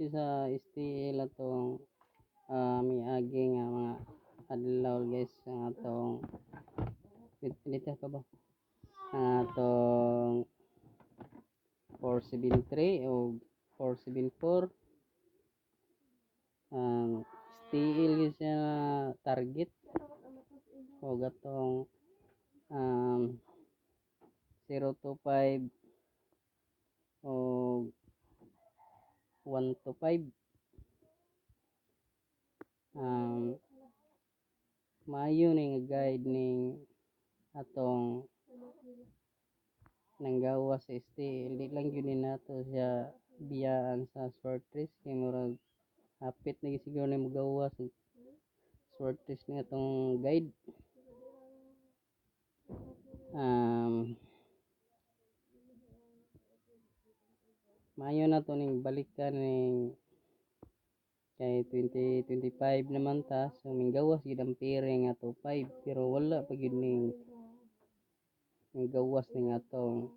dito sa STL atong miagi nga mga adlaw guys ang atong dito ka ba ang atong 473 o 474 ang STL guys siya na target o gatong um, 025 o 125 maayo ning guide ning atong nanggawas sa STL. Di lang yun nato siya biyaan sa short trace kay murag hapit na siguro na magawas short trace na atong guide. Maayo na to ning balikan ning kay 2025 naman ta, so minggawas gid ang pere nga to 5 pero wala pa gid ning minggawas ning atong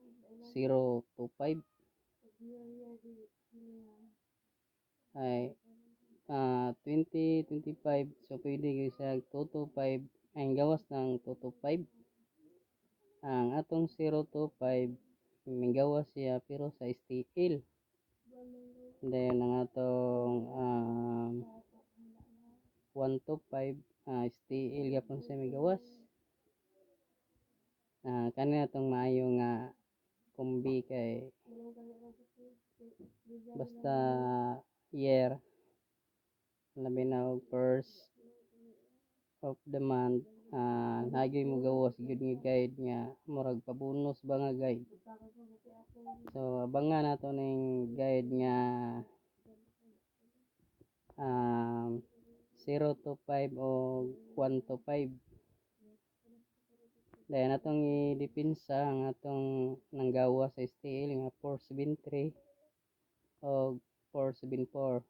0 to 5 ay 2025, so pwede gyud siya 2 to 5 ay gawas ng 2 to 5 ang atong 0 to 5 minggawas siya pero sa STL. Then ang atong 1 to 5 STL yapon siya migawas. Kani atong maayo nga kumbi kay basta year labi na og first of the month nagyoy mo gawas gyud nga guide nga murag pabonus ba nga guide. So abangan nato ning guide nga 0 to 5 o 1 to 5. Dahil atong idipinsa ang atong nanggawa sa STL nga 473 o 474.